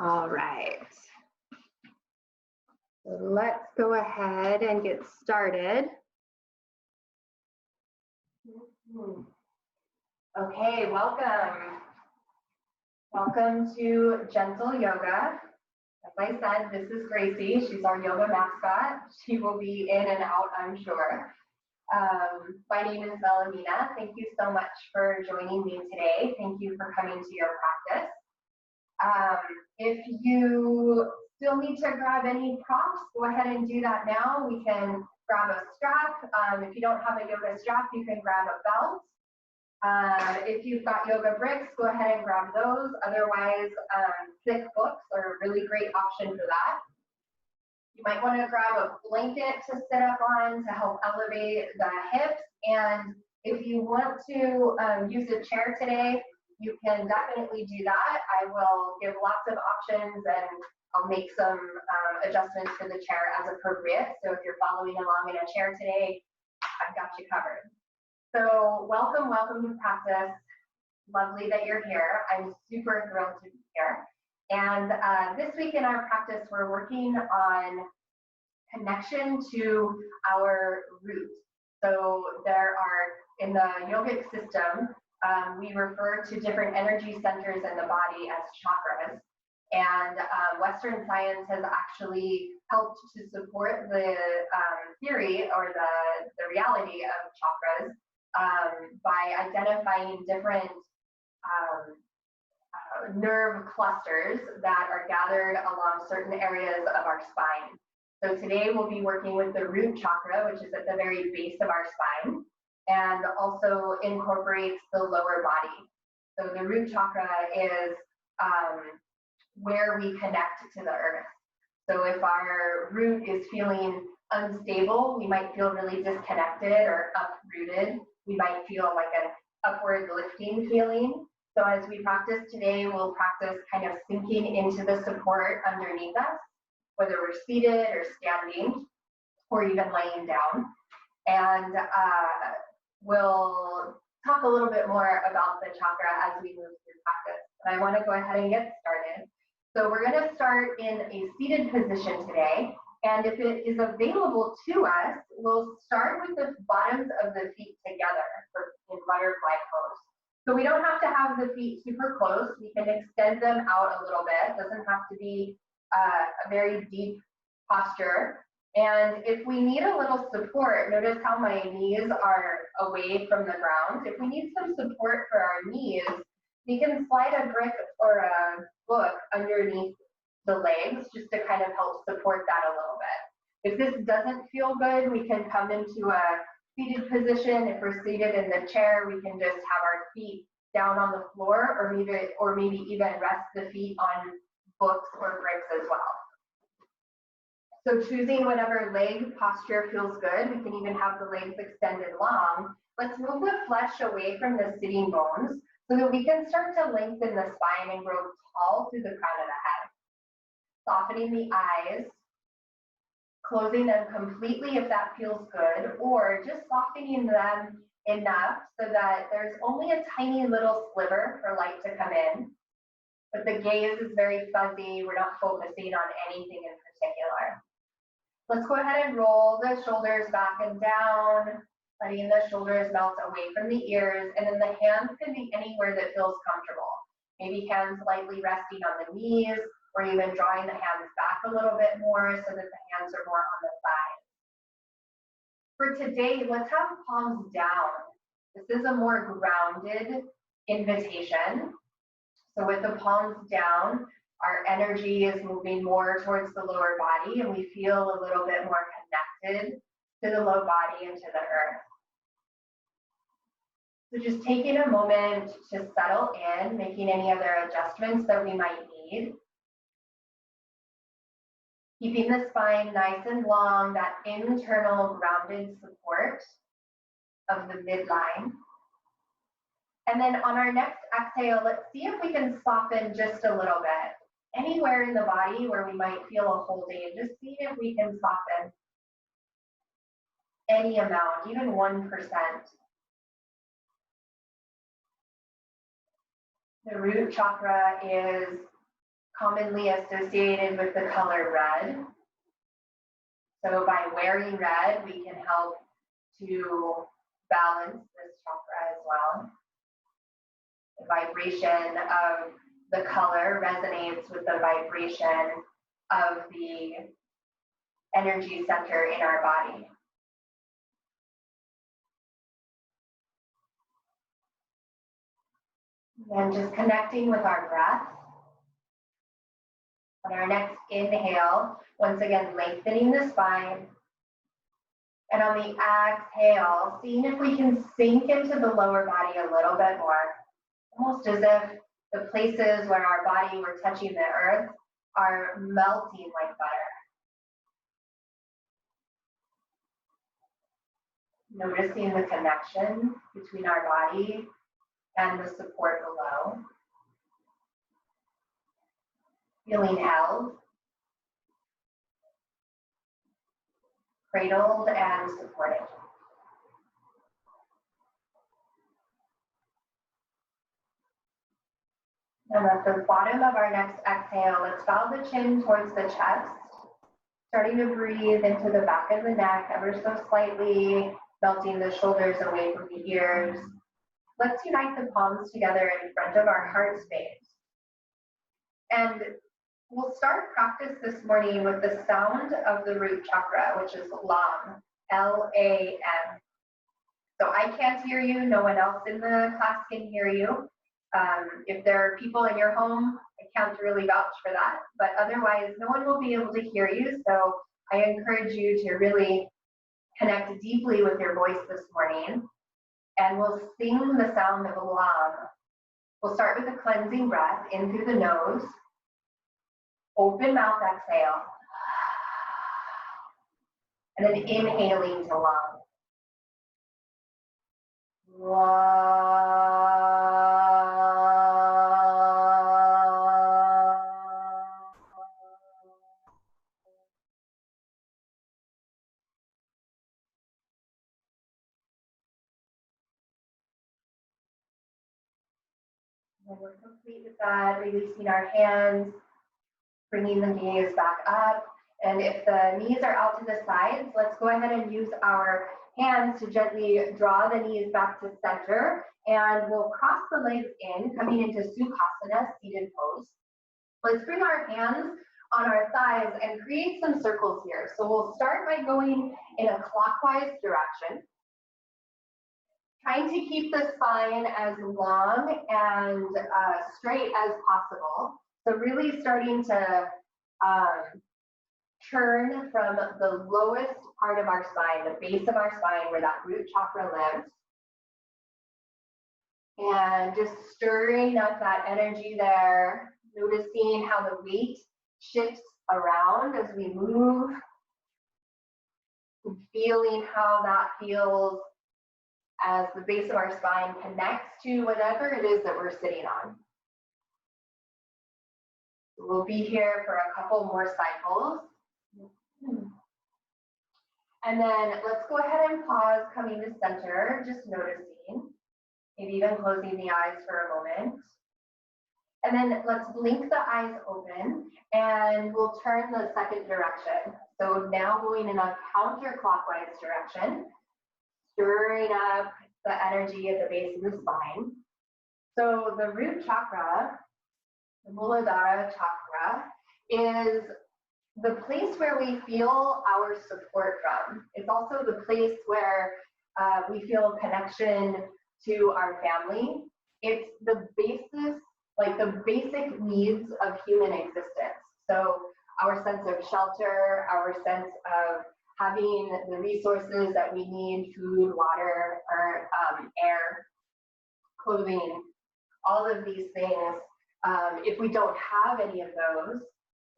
All right. So let's go ahead and get started. Okay, welcome. Welcome to Gentle Yoga. As I said, this is Gracie. She's our yoga mascot. She will be in and out, I'm sure. My name is Melaminah. Thank you so much for joining me today. Thank you for coming to your practice. If you still need to grab any props, go ahead and do that now. We can grab a strap. If you don't have a yoga strap, you can grab a belt. If you've got yoga bricks, go ahead and grab those. Otherwise, thick books are a really great option for that. You might want to grab a blanket to sit up on to help elevate the hips. And if you want to use a chair today, you can definitely do that. I will give lots of options and I'll make some adjustments for the chair as appropriate. So if you're following along in a chair today, I've got you covered. So welcome to practice. Lovely that you're here. I'm super thrilled to be here. And this week in our practice, we're working on connection to our root. So there are, in the yogic system, we refer to different energy centers in the body as chakras. And Western science has actually helped to support the theory or the reality of chakras by identifying different nerve clusters that are gathered along certain areas of our spine. So today we'll be working with the root chakra, which is at the very base of our spine, and also incorporates the lower body. So the root chakra is where we connect to the earth. So if our root is feeling unstable, we might feel really disconnected or uprooted. We might feel like an upward lifting feeling. So as we practice today, we'll practice kind of sinking into the support underneath us, whether we're seated or standing or even laying down. And we'll talk a little bit more about the chakra as we move through practice. But I want to go ahead and get started. So we're going to start in a seated position today. And if it is available to us, we'll start with the bottoms of the feet together in butterfly pose. So we don't have to have the feet super close. We can extend them out a little bit. It doesn't have to be a very deep posture. And if we need a little support, notice how my knees are away from the ground. If we need some support for our knees, we can slide a brick or a book underneath the legs just to kind of help support that a little bit. If this doesn't feel good, we can come into a seated position. If we're seated in the chair, we can just have our feet down on the floor, or maybe even rest the feet on books or bricks as well. So choosing whatever leg posture feels good. We can even have the legs extended long. Let's move the flesh away from the sitting bones so that we can start to lengthen the spine and grow tall through the crown of the head. Softening the eyes, closing them completely if that feels good, or just softening them enough so that there's only a tiny little sliver for light to come in. But the gaze is very fuzzy. We're not focusing on anything in particular. Let's go ahead and roll the shoulders back and down, letting the shoulders melt away from the ears, and then the hands can be anywhere that feels comfortable. Maybe hands lightly resting on the knees, or even drawing the hands back a little bit more so that the hands are more on the sides. For today, let's have palms down. This is a more grounded invitation. So with the palms down, our energy is moving more towards the lower body, and we feel a little bit more connected to the low body and to the earth. So just taking a moment to settle in, making any other adjustments that we might need. Keeping the spine nice and long, that internal grounded support of the midline. And then on our next exhale, let's see if we can soften just a little bit. Anywhere in the body where we might feel a holding, just see if we can soften any amount, even 1%. The root chakra is commonly associated with the color red. So by wearing red, we can help to balance this chakra as well. The vibration of the color resonates with the vibration of the energy center in our body. And just connecting with our breath. On our next inhale, once again, lengthening the spine. And on the exhale, seeing if we can sink into the lower body a little bit more, almost as if the places where our body were touching the earth are melting like butter. Noticing the connection between our body and the support below. Feeling held, cradled, and supported. And at the bottom of our next exhale, let's bow the chin towards the chest, starting to breathe into the back of the neck ever so slightly, melting the shoulders away from the ears. Let's unite the palms together in front of our heart space. And we'll start practice this morning with the sound of the root chakra, which is Lam, L-A-M. So I can't hear you, no one else in the class can hear you. If there are people in your home, I can't really vouch for that, but otherwise no one will be able to hear you. So I encourage you to really connect deeply with your voice this morning. And we'll sing the sound of Lam. We'll start with a cleansing breath in through the nose. Open mouth, exhale. And then inhaling to Lam. When we're complete with that, releasing our hands, bringing the gaze back up. And if the knees are out to the sides, let's go ahead and use our hands to gently draw the knees back to center. And we'll cross the legs in, coming into Sukhasana, seated pose. Let's bring our hands on our thighs and create some circles here. So we'll start by going in a clockwise direction, trying to keep the spine as long and straight as possible. So really starting to turn from the lowest part of our spine, the base of our spine where that root chakra lives. And just stirring up that energy there, noticing how the weight shifts around as we move, and feeling how that feels as the base of our spine connects to whatever it is that we're sitting on. We'll be here for a couple more cycles. And then let's go ahead and pause, coming to center, just noticing, maybe even closing the eyes for a moment. And then let's blink the eyes open and we'll turn the second direction. So now going in a counterclockwise direction, stirring up the energy at the base of the spine. So the root chakra, the Muladhara chakra, is the place where we feel our support from. It's also the place where we feel connection to our family. It's the basis, like the basic needs of human existence. So our sense of shelter, our sense of having the resources that we need, food, water, or air, clothing, all of these things. If we don't have any of those,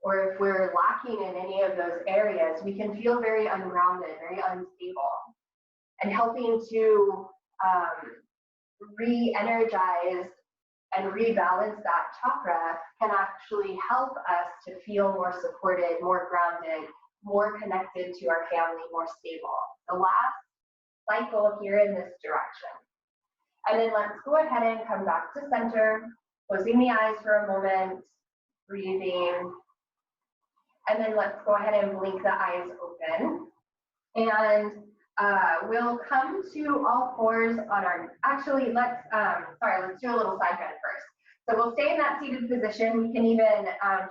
or if we're lacking in any of those areas, we can feel very ungrounded, very unstable. And helping to re-energize and rebalance that chakra can actually help us to feel more supported, more grounded, more connected to our family, more stable. The last cycle here in this direction. And then let's go ahead and come back to center, closing the eyes for a moment, breathing. And then let's go ahead and blink the eyes open. And we'll come to all fours on our, actually, let's do a little side bend first. So we'll stay in that seated position. We can even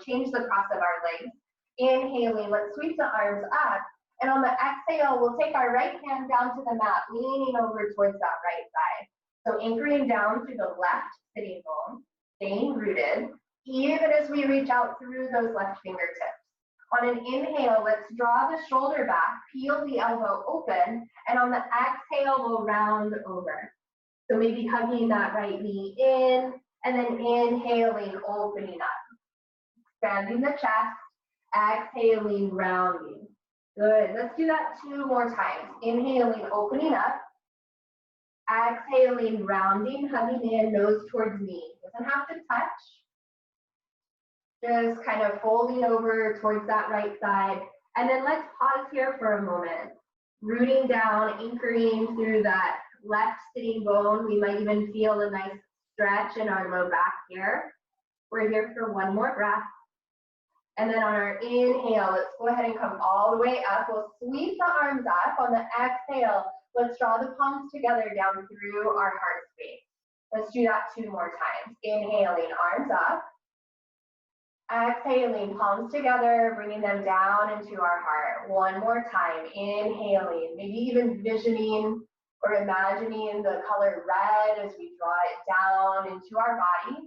change the cross of our legs. Inhaling, let's sweep the arms up. And on the exhale, we'll take our right hand down to the mat, leaning over towards that right side. So anchoring down through the left sitting bone, staying rooted, even as we reach out through those left fingertips. On an inhale, let's draw the shoulder back, peel the elbow open, and on the exhale, we'll round over. So maybe hugging that right knee in, and then inhaling, opening up. Expanding the chest, exhaling, rounding. Good, let's do that 2 more times. Inhaling, opening up. Exhaling, rounding, hugging in, nose towards knee. Doesn't have to touch. Just kind of folding over towards that right side. And then let's pause here for a moment. Rooting down, anchoring through that left sitting bone. We might even feel a nice stretch in our low back here. We're here for 1 more breath. And then on our inhale, let's go ahead and come all the way up. We'll sweep the arms up. On the exhale, let's draw the palms together down through our heart space. Let's do that 2 more times. Inhaling, arms up. Exhaling, palms together, bringing them down into our heart. 1 more time. Inhaling, maybe even visioning or imagining the color red as we draw it down into our body.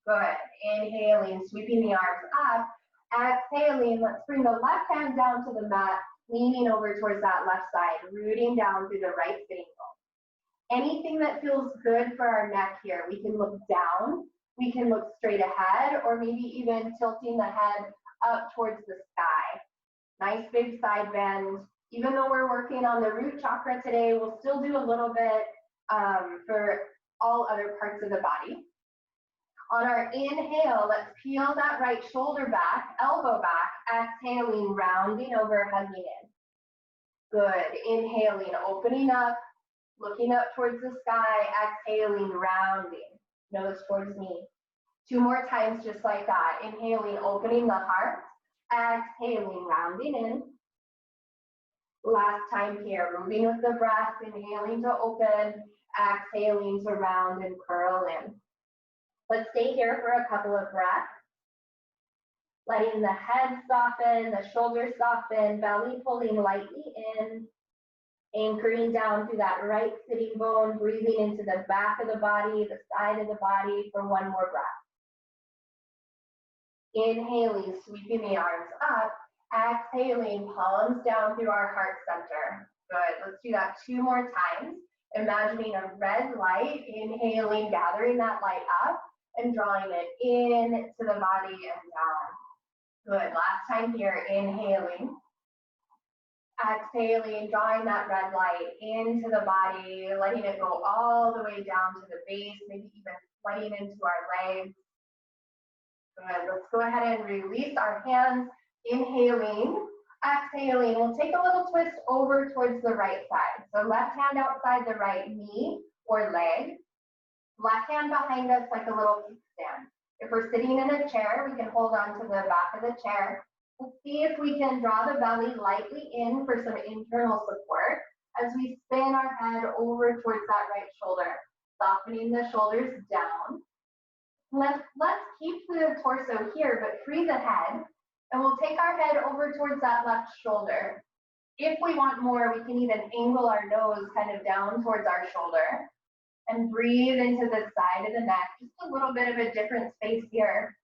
Good. Inhaling, sweeping the arms up. Exhaling, let's bring the left hand down to the mat, leaning over towards that left side, rooting down through the right sitting bone. Anything that feels good for our neck here, we can look down, we can look straight ahead, or maybe even tilting the head up towards the sky. Nice big side bend. Even though we're working on the root chakra today, we'll still do a little bit for all other parts of the body. On our inhale, let's peel that right shoulder back, elbow back, exhaling, rounding over, hugging in. Good, inhaling, opening up, looking up towards the sky, exhaling, rounding, nose towards me. 2 more times just like that. Inhaling, opening the heart, exhaling, rounding in. Last time here, moving with the breath, inhaling to open, exhaling to round and curl in. Let's stay here for a couple of breaths. Letting the head soften, the shoulders soften, belly pulling lightly in. Anchoring down through that right sitting bone, breathing into the back of the body, the side of the body for 1 more breath. Inhaling, sweeping the arms up. Exhaling, palms down through our heart center. Good, let's do that 2 more times. Imagining a red light, inhaling, gathering that light up and drawing it in to the body and down. Good, last time here, inhaling. Exhaling, drawing that red light into the body, letting it go all the way down to the base, maybe even flooding into our legs. Good, let's go ahead and release our hands. Inhaling, exhaling, we'll take a little twist over towards the right side. So left hand outside the right knee or leg. Left hand behind us like a little kickstand. If we're sitting in a chair, we can hold on to the back of the chair. Let's see if we can draw the belly lightly in for some internal support as we spin our head over towards that right shoulder, softening the shoulders down. Let's keep the torso here, but free the head, and we'll take our head over towards that left shoulder. If we want more, we can even angle our nose kind of down towards our shoulder and breathe into the side of the neck, just a little bit of a different space here.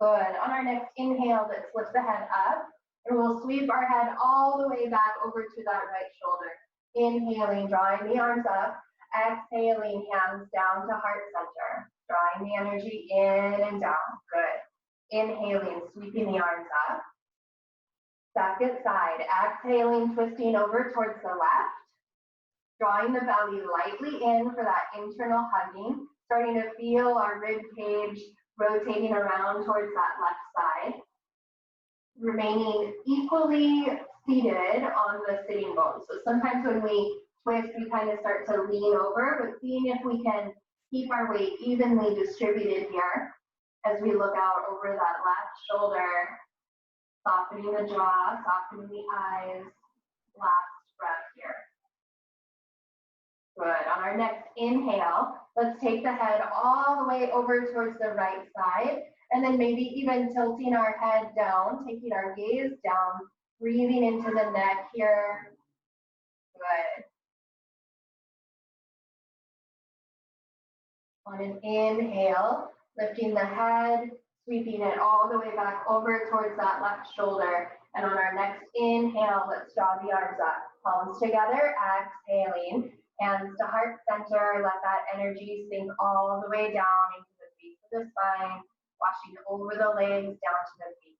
Good. On our next inhale, let's lift the head up, and we'll sweep our head all the way back over to that right shoulder. Inhaling, drawing the arms up. Exhaling, hands down to heart center. Drawing the energy in and down. Good. Inhaling, sweeping the arms up. Second side. Exhaling, twisting over towards the left. Drawing the belly lightly in for that internal hugging. Starting to feel our rib cage rotating around towards that left side. Remaining equally seated on the sitting bone. So sometimes when we twist, we kind of start to lean over, but seeing if we can keep our weight evenly distributed here. as we look out over that left shoulder, softening the jaw, softening the eyes. Last breath here. Good. On our next inhale, let's take the head all the way over towards the right side, and then maybe even tilting our head down, taking our gaze down, breathing into the neck here. Good. On an inhale, lifting the head, sweeping it all the way back over towards that left shoulder. And on our next inhale, let's draw the arms up. Palms together, exhaling. Hands to heart center. Let that energy sink all the way down into the base of the spine, washing over the legs down to the feet.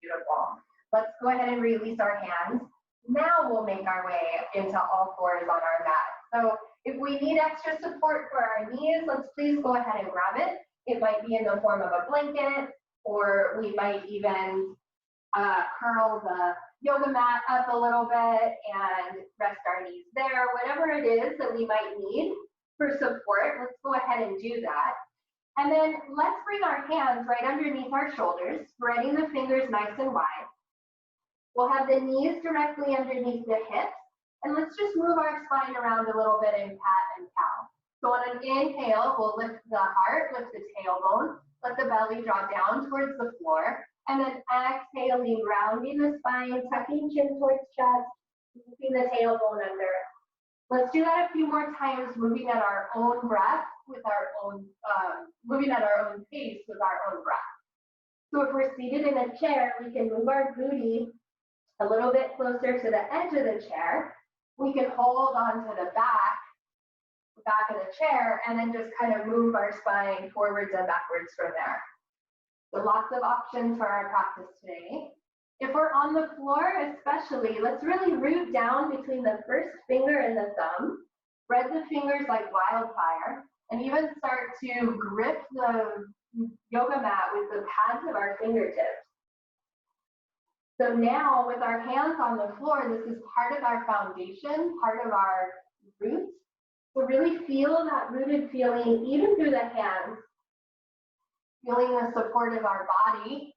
Beautiful. Let's go ahead and release our hands. Now we'll make our way into all fours on our mat. So if we need extra support for our knees, let's please go ahead and grab it. It might be in the form of a blanket, or we might even curl the yoga mat up a little bit and rest our knees there. Whatever it is that we might need for support, let's go ahead and do that. And then let's bring our hands right underneath our shoulders, spreading the fingers nice and wide. We'll have the knees directly underneath the hips, and let's just move our spine around a little bit in cat and cow. So on an inhale, we'll lift the heart, lift the tailbone, let the belly draw down towards the floor, and then exhaling, rounding the spine, tucking chin towards chest, moving the tailbone under. Let's do that a few more times, moving at our own breath, with our own, moving at our own pace with our own breath. So if we're seated in a chair, we can move our booty a little bit closer to the edge of the chair. We can hold onto the back of the chair, and then just kind of move our spine forwards and backwards from there. So lots of options for our practice today. If we're on the floor especially, let's really root down between the first finger and the thumb, spread the fingers like wildfire, and even start to grip the yoga mat with the pads of our fingertips. So now with our hands on the floor, this is part of our foundation, part of our roots. So really feel that rooted feeling even through the hands, feeling the support of our body,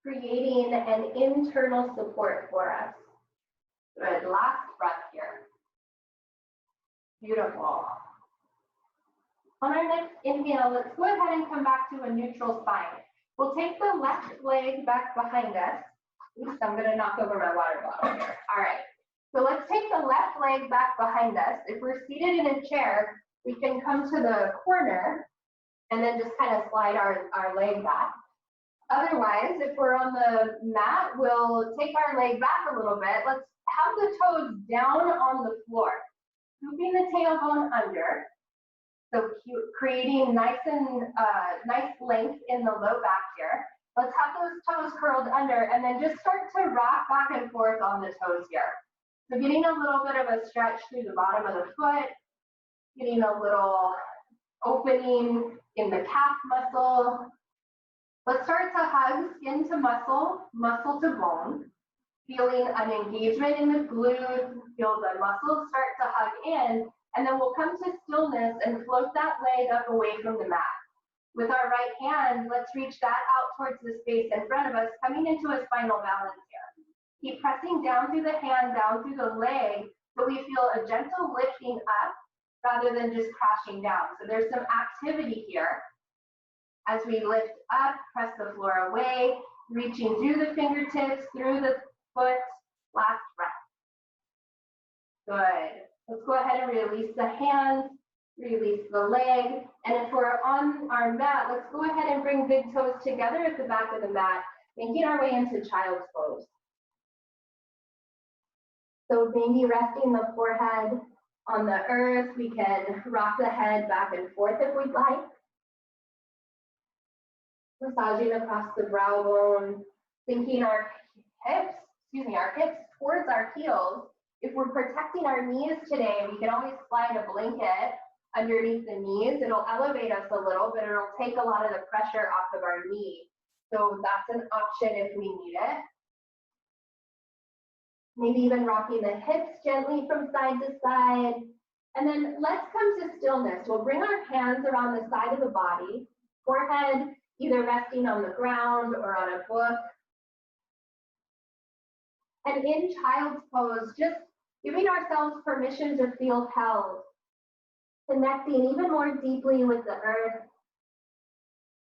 creating an internal support for us. Good, last breath here. Beautiful. On our next inhale, let's go ahead and come back to a neutral spine. We'll take the left leg back behind us. Oops, I'm gonna knock over my water bottle here. All right, so let's take the left leg back behind us. If we're seated in a chair, we can come to the corner and then just kind of slide our leg back. Otherwise, if we're on the mat, we'll take our leg back a little bit. Let's have the toes down on the floor, scooping the tailbone under. So creating nice length in the low back here. Let's have those toes curled under, and then just start to rock back and forth on the toes here. So getting a little bit of a stretch through the bottom of the foot, getting a little opening in the calf muscle. Let's start to hug skin to muscle, muscle to bone, feeling an engagement in the glutes, feel the muscles start to hug in, and then we'll come to stillness and float that leg up away from the mat. With our right hand, let's reach that out towards the space in front of us, coming into a spinal balance here. Keep pressing down through the hand, down through the leg, so we feel a gentle lifting up rather than just crashing down. So there's some activity here. As we lift up, press the floor away, reaching through the fingertips, through the foot. Last breath. Good. Let's go ahead and release the hands, release the leg. And if we're on our mat, let's go ahead and bring big toes together at the back of the mat, making our way into child's pose. So maybe resting the forehead on the earth. We can rock the head back and forth if we'd like. Massaging across the brow bone, sinking our hips towards our heels. If we're protecting our knees today, we can always slide a blanket underneath the knees. It'll elevate us a little, but it'll take a lot of the pressure off of our knee. So that's an option if we need it. Maybe even rocking the hips gently from side to side, And then let's come to stillness. We'll bring our hands around the side of the body, forehead either resting on the ground or on a book. And in child's pose, just giving ourselves permission to feel held, connecting even more deeply with the earth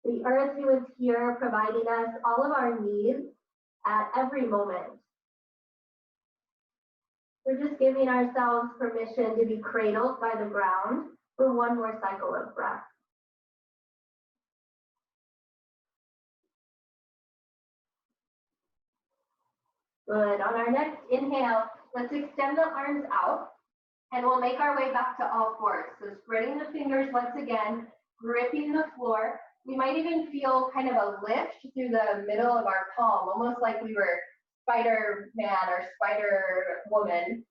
who is here providing us all of our needs at every moment. We're just giving ourselves permission to be cradled by the ground for one more cycle of breath. Good. On our next inhale, let's extend the arms out and we'll make our way back to all fours. So spreading the fingers once again, gripping the floor. We might even feel kind of a lift through the middle of our palm, almost like we were Spider-Man or Spider-Woman.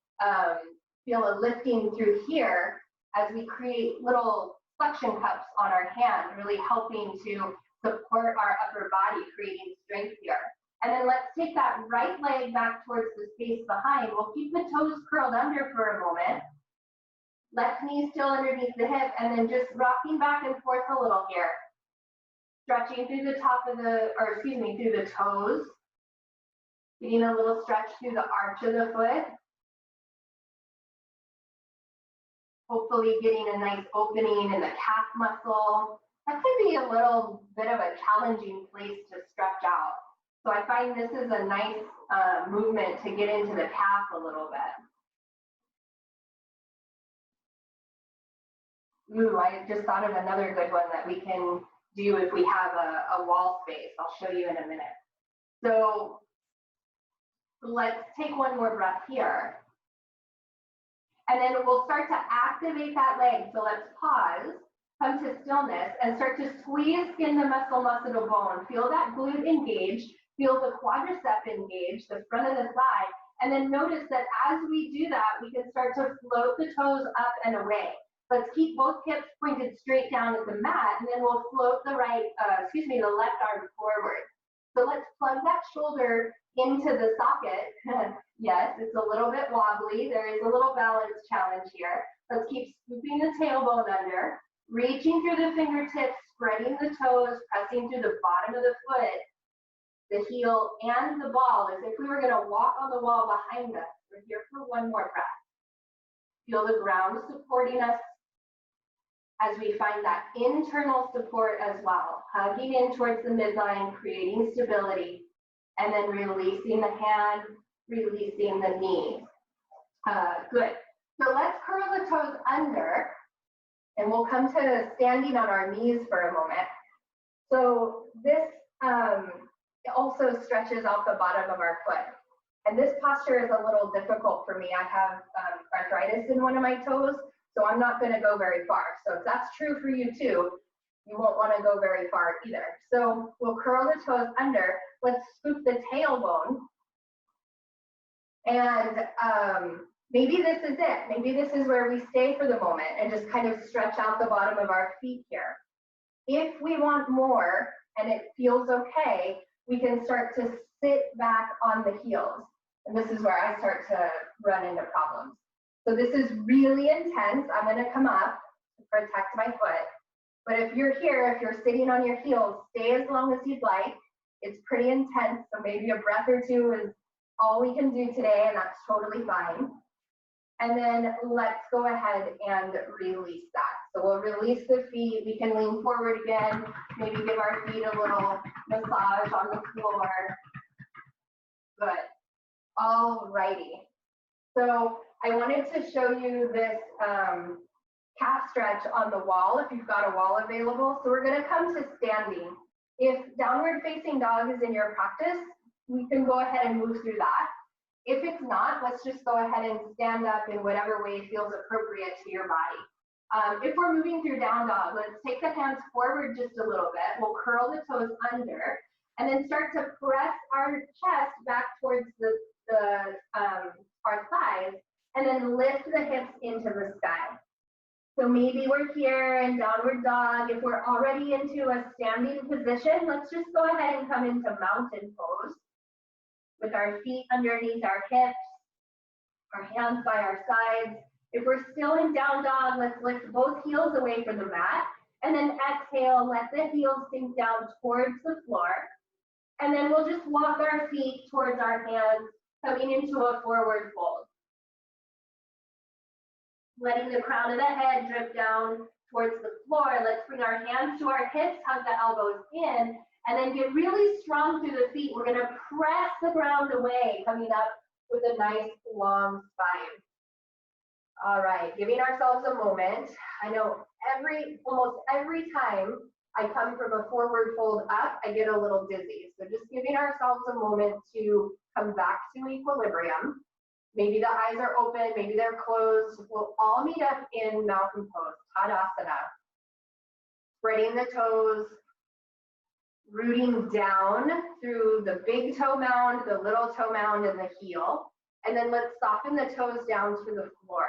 Feel a lifting through here as we create little suction cups on our hand, really helping to support our upper body, creating strength here. And then let's take that right leg back towards the space behind. We'll keep the toes curled under for a moment. Left knee still underneath the hip, and then just rocking back and forth a little here. Stretching through the top of the, through the toes. Getting a little stretch through the arch of the foot. Hopefully getting a nice opening in the calf muscle. That could be a little bit of a challenging place to stretch out. So I find this is a nice movement to get into the calf a little bit. Ooh, I just thought of another good one that we can do if we have a wall space. I'll show you in a minute. So let's take one more breath here. And then we'll start to activate that leg. So let's pause, come to stillness, and start to squeeze skin to muscle to bone. Feel that glute engage, feel the quadricep engage, the front of the thigh, and then notice that as we do that, we can start to float the toes up and away. Let's keep both hips pointed straight down at the mat, and then we'll float the left arm forward. So let's plug that shoulder into the socket. Yes, it's a little bit wobbly. There is a little balance challenge here. Let's keep scooping the tailbone under, reaching through the fingertips, spreading the toes, pressing through the bottom of the foot, the heel, and the ball as if we were gonna walk on the wall behind us. We're here for one more breath. Feel the ground supporting us as we find that internal support as well, hugging in towards the midline, creating stability, and then releasing the hand, releasing the knee. Good. So let's curl the toes under, and we'll come to standing on our knees for a moment. So this also stretches out the bottom of our foot. And this posture is a little difficult for me. I have arthritis in one of my toes, so I'm not going to go very far. So if that's true for you too, you won't want to go very far either. So we'll curl the toes under. Let's scoop the tailbone. And maybe this is it. Maybe this is where we stay for the moment and just kind of stretch out the bottom of our feet here. If we want more and it feels okay, we can start to sit back on the heels. And this is where I start to run into problems. So this is really intense. I'm going to come up to protect my foot. But if you're here, if you're sitting on your heels, stay as long as you'd like. It's pretty intense, so maybe a breath or two is all we can do today, and that's totally fine. And then let's go ahead and release that. So we'll release the feet. We can lean forward again, maybe give our feet a little massage on the floor. Good. All righty. So I wanted to show you this calf stretch on the wall if you've got a wall available. So we're going to come to standing. If downward facing dog is in your practice, we can go ahead and move through that. If it's not, let's just go ahead and stand up in whatever way feels appropriate to your body. If we're moving through down dog, let's take the hands forward just a little bit. We'll curl the toes under and then start to press our chest back towards our thighs and then lift the hips into the sky. So maybe we're here in downward dog. If we're already into a standing position, let's just go ahead and come into mountain pose with our feet underneath our hips, our hands by our sides, If we're still in down dog, let's lift both heels away from the mat. And then exhale, let the heels sink down towards the floor. And then we'll just walk our feet towards our hands, coming into a forward fold. Letting the crown of the head drip down towards the floor. Let's bring our hands to our hips, hug the elbows in, and then get really strong through the feet. We're gonna press the ground away, coming up with a nice long spine. All right, giving ourselves a moment. I know almost every time I come from a forward fold up, I get a little dizzy. So just giving ourselves a moment to come back to equilibrium. Maybe the eyes are open, maybe they're closed. We'll all meet up in mountain pose, Tadasana. Spreading the toes, rooting down through the big toe mound, the little toe mound, and the heel. And then let's soften the toes down to the floor.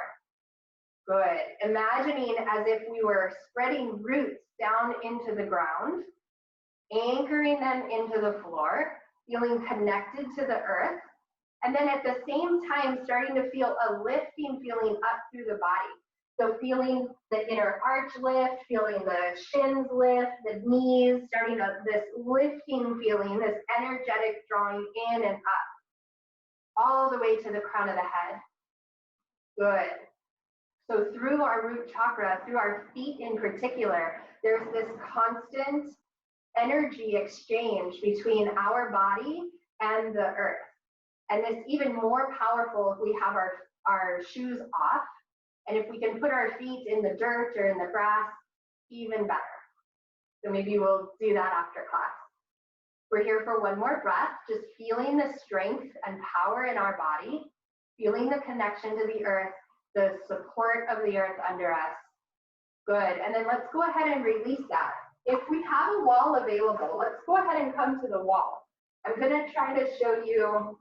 Good. Imagining as if we were spreading roots down into the ground, anchoring them into the floor, feeling connected to the earth. And then at the same time, starting to feel a lifting feeling up through the body. So feeling the inner arch lift, feeling the shins lift, the knees, starting this lifting feeling, this energetic drawing in and up, all the way to the crown of the head. Good. So through our root chakra, through our feet in particular, there's this constant energy exchange between our body and the earth. And it's even more powerful if we have our shoes off. And if we can put our feet in the dirt or in the grass, even better. So maybe we'll do that after class. We're here for one more breath, just feeling the strength and power in our body, feeling the connection to the earth, the support of the earth under us. Good, and then let's go ahead and release that. If we have a wall available, let's go ahead and come to the wall. I'm gonna try to show you,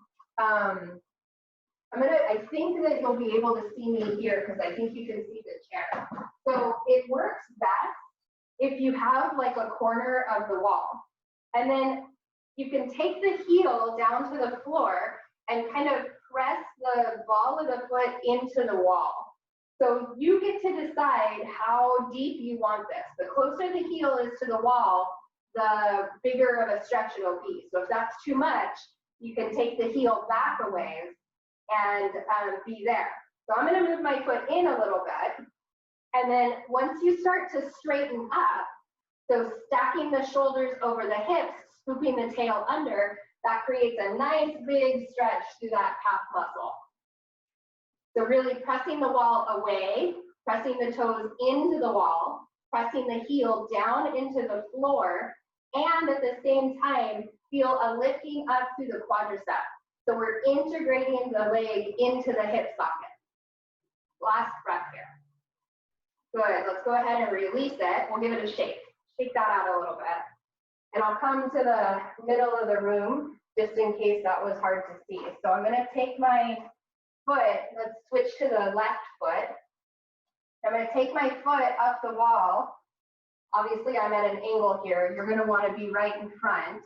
I think that you'll be able to see me here because I think you can see the chair. So it works best if you have like a corner of the wall. And then you can take the heel down to the floor and kind of press the ball of the foot into the wall. So you get to decide how deep you want this. The closer the heel is to the wall, the bigger of a stretch it'll be. So if that's too much, you can take the heel back a ways and be there. So I'm gonna move my foot in a little bit. And then once you start to straighten up, so stacking the shoulders over the hips, scooping the tail under, that creates a nice big stretch through that calf muscle. So really pressing the wall away, pressing the toes into the wall, pressing the heel down into the floor, and at the same time, feel a lifting up through the quadricep. So we're integrating the leg into the hip socket. Last breath here. Good, let's go ahead and release it. We'll give it a shake. Shake that out a little bit. And I'll come to the middle of the room, just in case that was hard to see. So I'm gonna take my foot, let's switch to the left foot. I'm gonna take my foot up the wall. Obviously I'm at an angle here. You're gonna wanna be right in front.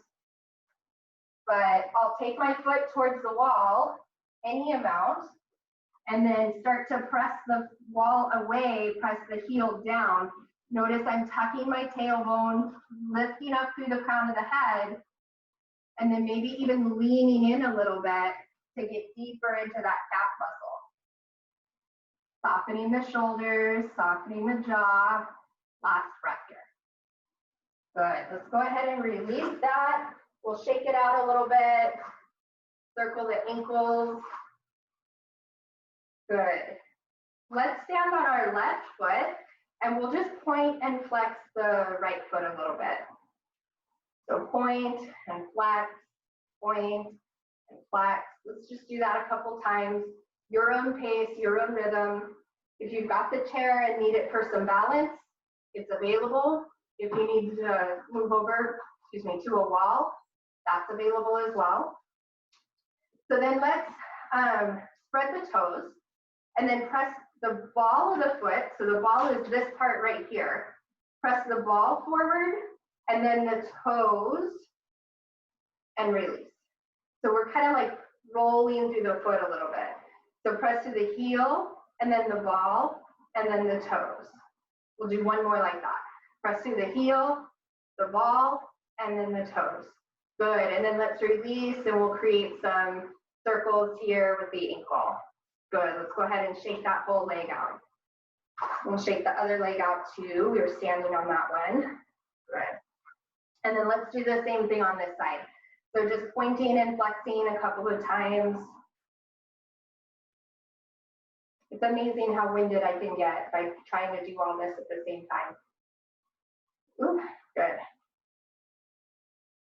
But I'll take my foot towards the wall, any amount, and then start to press the wall away, press the heel down. Notice I'm tucking my tailbone, lifting up through the crown of the head, and then maybe even leaning in a little bit to get deeper into that calf muscle. Softening the shoulders, softening the jaw. Last breath here. Good, let's go ahead and release that. We'll shake it out a little bit. Circle the ankles. Good. Let's stand on our left foot and we'll just point and flex the right foot a little bit. So point and flex, point and flex. Let's just do that a couple times. Your own pace, your own rhythm. If you've got the chair and need it for some balance, it's available. If you need to move over, to a wall, that's available as well. So then let's spread the toes and then press the ball of the foot. So the ball is this part right here. Press the ball forward and then the toes and release. So we're kind of like rolling through the foot a little bit. So press to the heel and then the ball, and then the toes. We'll do one more like that. Press through the heel, the ball, and then the toes. Good, and then let's release and we'll create some circles here with the ankle. Good, let's go ahead and shake that whole leg out. We'll shake the other leg out too. We were standing on that one. Good. And then let's do the same thing on this side. So just pointing and flexing a couple of times. It's amazing how winded I can get by trying to do all this at the same time. Ooh, good.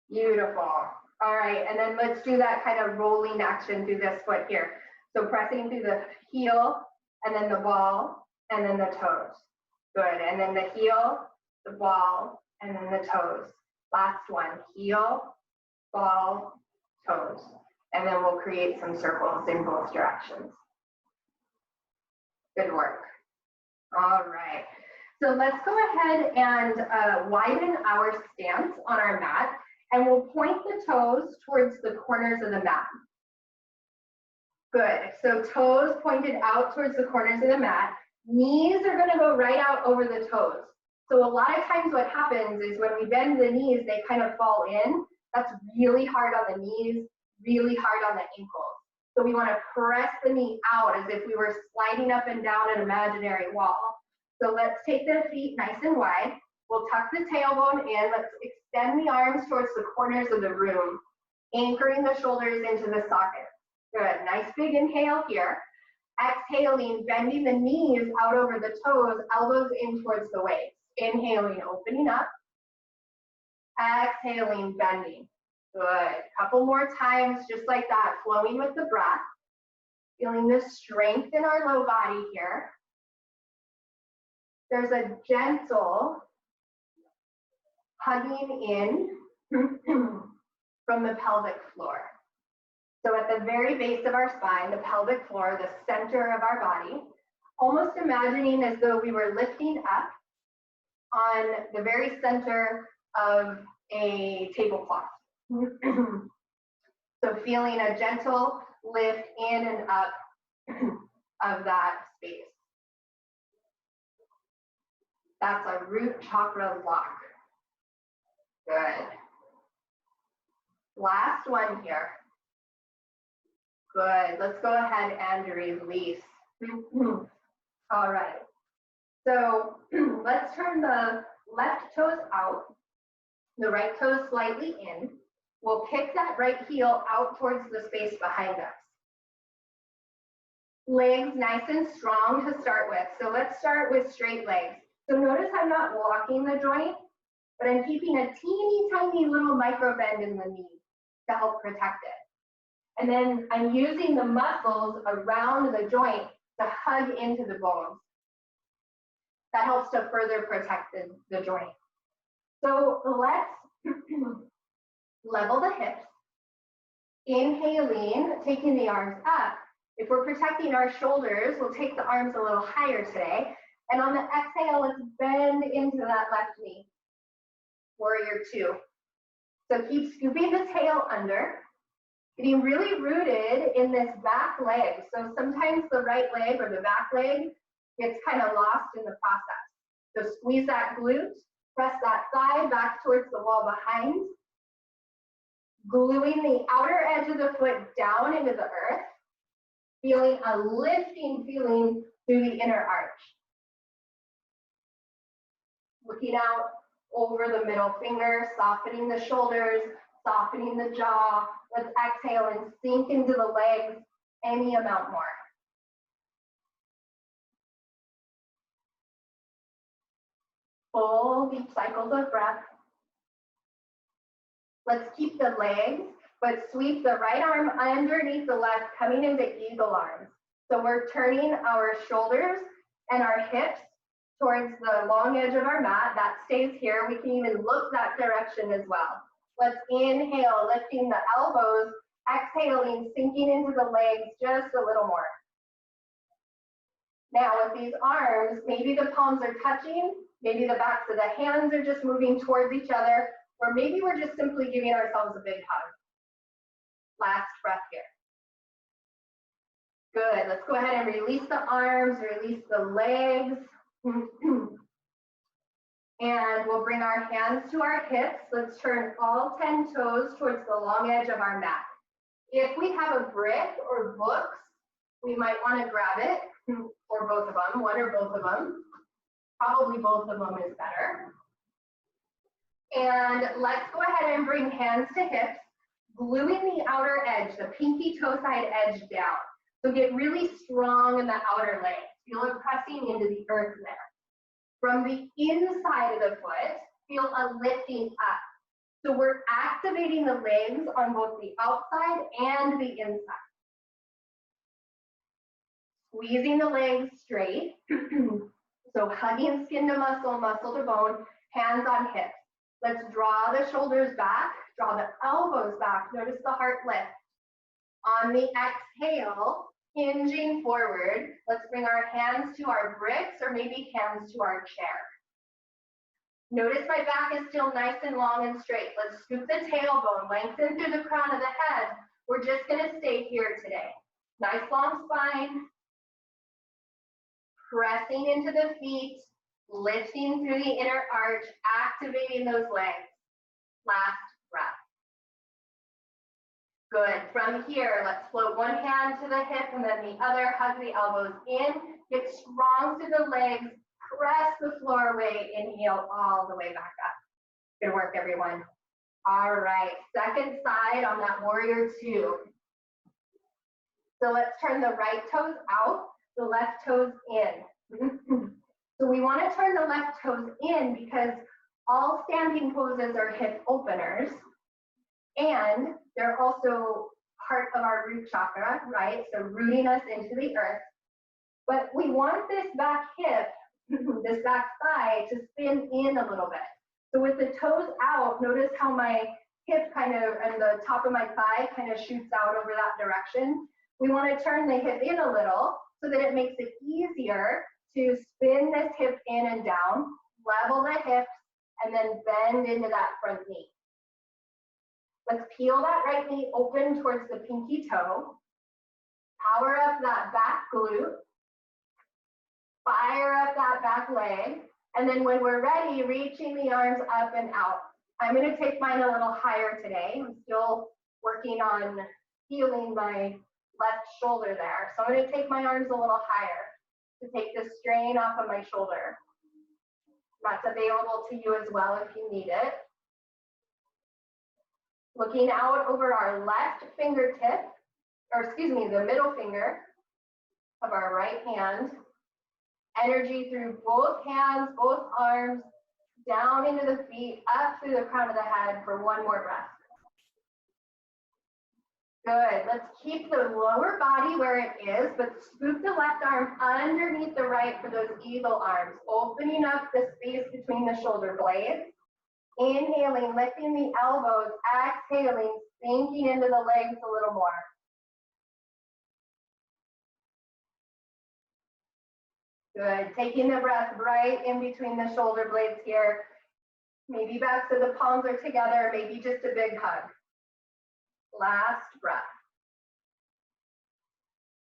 Beautiful. All right, and then let's do that kind of rolling action through this foot here. So pressing through the heel, and then the ball, and then the toes. Good, and then the heel, the ball, and then the toes. Last one, heel, ball, toes. And then we'll create some circles in both directions. Good work. All right, so let's go ahead and widen our stance on our mat, and we'll point the toes towards the corners of the mat. Good, so toes pointed out towards the corners of the mat. Knees are gonna go right out over the toes. So a lot of times what happens is when we bend the knees, they kind of fall in. That's really hard on the knees, really hard on the ankles. So we wanna press the knee out as if we were sliding up and down an imaginary wall. So let's take the feet nice and wide. We'll tuck the tailbone in. Let's extend the arms towards the corners of the room, anchoring the shoulders into the socket. Good, nice big inhale here. Exhaling, bending the knees out over the toes, elbows in towards the waist. Inhaling, opening up. Exhaling, bending. Good, couple more times just like that, flowing with the breath. Feeling the strength in our low body here. There's a gentle hugging in from the pelvic floor. So at the very base of our spine, the pelvic floor, the center of our body, almost imagining as though we were lifting up on the very center of a tablecloth. So feeling a gentle lift in and up of that space. That's a root chakra lock. Good. Last one here. Good. Let's go ahead and release. All right. So let's turn the left toes out, the right toes slightly in. We'll kick that right heel out towards the space behind us. Legs nice and strong to start with. So let's start with straight legs. So notice I'm not locking the joint, but I'm keeping a teeny tiny little micro bend in the knee to help protect it. And then I'm using the muscles around the joint to hug into the bones. That helps to further protect the joint. So let's level the hips. Inhaling, taking the arms up. If we're protecting our shoulders, we'll take the arms a little higher today. And on the exhale, let's bend into that left knee. Warrior two. So keep scooping the tail under, getting really rooted in this back leg. So sometimes the right leg or the back leg gets kind of lost in the process. So squeeze that glute, press that thigh back towards the wall behind, gluing the outer edge of the foot down into the earth, feeling a lifting feeling through the inner arch. Looking out over the middle finger, softening the shoulders, softening the jaw. Let's exhale and sink into the legs any amount more. Full deep cycles of breath. Let's keep the legs, but sweep the right arm underneath the left, coming into eagle arms. So we're turning our shoulders and our hips towards the long edge of our mat. That stays here. We can even look that direction as well. Let's inhale, lifting the elbows, exhaling, sinking into the legs just a little more. Now with these arms, maybe the palms are touching, maybe the backs of the hands are just moving towards each other, or maybe we're just simply giving ourselves a big hug. Last breath here. Good. Let's go ahead and release the arms, release the legs. And we'll bring our hands to our hips. Let's turn all 10 toes towards the long edge of our mat. If we have a brick or books, we might want to grab it, or both of them, one or both of them. Probably both of them is better. And let's go ahead and bring hands to hips, gluing the outer edge, the pinky toe side edge down. So get really strong in the outer leg. Feel it pressing into the earth there. From the inside of the foot, feel a lifting up. So we're activating the legs on both the outside and the inside. Squeezing the legs straight. So hugging skin to muscle, muscle to bone, hands on hips. Let's draw the shoulders back, draw the elbows back. Notice the heart lift. On the exhale, hinging forward, let's bring our hands to our bricks or maybe hands to our chair. Notice my back is still nice and long and straight. Let's scoop the tailbone, lengthen through the crown of the head. We're just gonna stay here today. Nice long spine. Pressing into the feet, lifting through the inner arch, activating those legs. Last breath. Good. From here, let's float one hand to the hip and then the other. Hug the elbows in. Get strong through the legs. Press the floor away. Inhale all the way back up. Good work, everyone. All right. Second side on that warrior two. So let's turn the right toes out, the left toes in. So we want to turn the left toes in because all standing poses are hip openers. And they're also part of our root chakra, right? So rooting us into the earth. But we want this back hip, this back thigh to spin in a little bit. So with the toes out, notice how my hip kind of, and the top of my thigh kind of shoots out over that direction. We want to turn the hip in a little so that it makes it easier to spin this hip in and down, level the hips, and then bend into that front knee. Let's peel that right knee open towards the pinky toe. Power up that back glute. Fire up that back leg. And then when we're ready, reaching the arms up and out. I'm going to take mine a little higher today. I'm still working on healing my left shoulder there. So I'm going to take my arms a little higher to take the strain off of my shoulder. That's available to you as well if you need it. Looking out over our left fingertip, or excuse me, the middle finger of our right hand. Energy through both hands, both arms, down into the feet, up through the crown of the head for one more breath. Good. Let's keep the lower body where it is, but scoop the left arm underneath the right for those eagle arms, opening up the space between the shoulder blades. Inhaling, lifting the elbows, exhaling, sinking into the legs a little more. Good. Taking the breath right in between the shoulder blades here. Maybe back so the palms are together, maybe just a big hug. Last breath.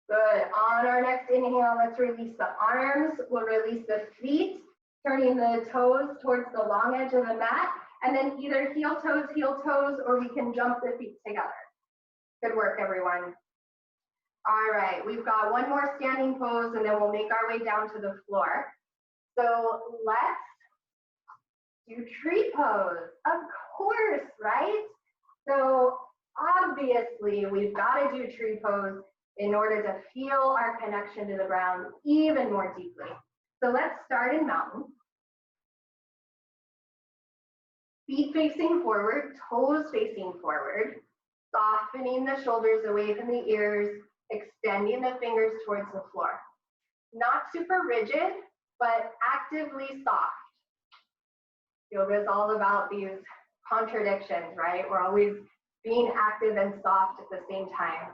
Good. On our next inhale, let's release the arms. We'll release the feet, turning the toes towards the long edge of the mat, and then either heel toes, or we can jump the feet together. Good work, everyone. All right, we've got one more standing pose, and then we'll make our way down to the floor. So let's do tree pose, of course, right? So obviously, we've got to do tree pose in order to feel our connection to the ground even more deeply. So let's start in mountain. Feet facing forward, toes facing forward, softening the shoulders away from the ears, extending the fingers towards the floor. Not super rigid, but actively soft. Yoga is all about these contradictions, right? We're always being active and soft at the same time.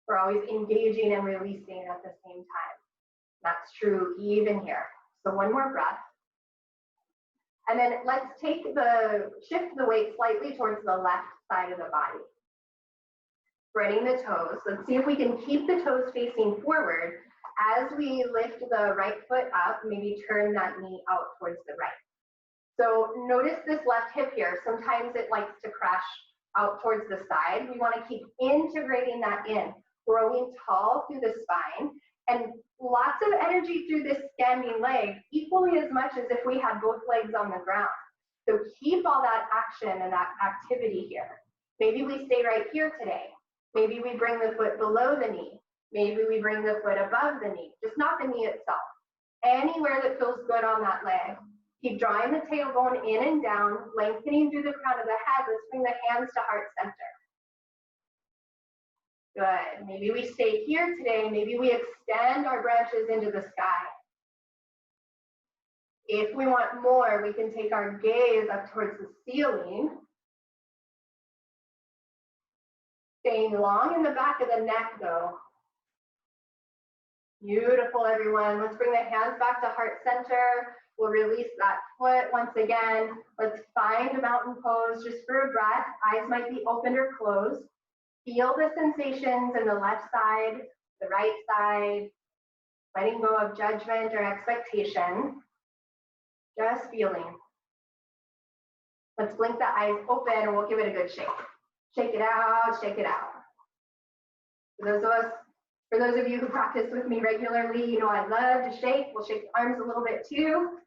We're always engaging and releasing at the same time. That's true even here. So one more breath. And then let's shift the weight slightly towards the left side of the body. spreading the toes. Let's see if we can keep the toes facing forward as we lift the right foot up, maybe turn that knee out towards the right. So notice this left hip here. Sometimes it likes to crash out towards the side. We want to keep integrating that in, growing tall through the spine, and lots of energy through this standing leg, equally as much as if we had both legs on the ground. So keep all that action and that activity here. Maybe we stay right here today. Maybe we bring the foot below the knee. Maybe we bring the foot above the knee, just not the knee itself. Anywhere that feels good on that leg. Keep drawing the tailbone in and down, lengthening through the crown of the head. Let's bring the hands to heart center. Good. Maybe we stay here today. Maybe we extend our branches into the sky. If we want more, we can take our gaze up towards the ceiling. Staying long in the back of the neck though. Beautiful, everyone. Let's bring the hands back to heart center. We'll release that foot once again. Let's find a mountain pose just for a breath. Eyes might be open or closed. Feel the sensations in the left side, the right side, letting go of judgment or expectation. Just feeling. Let's blink the eyes open and we'll give it a good shake. Shake it out, shake it out. For those of you who practice with me regularly, you know I love to shake. We'll shake the arms a little bit too.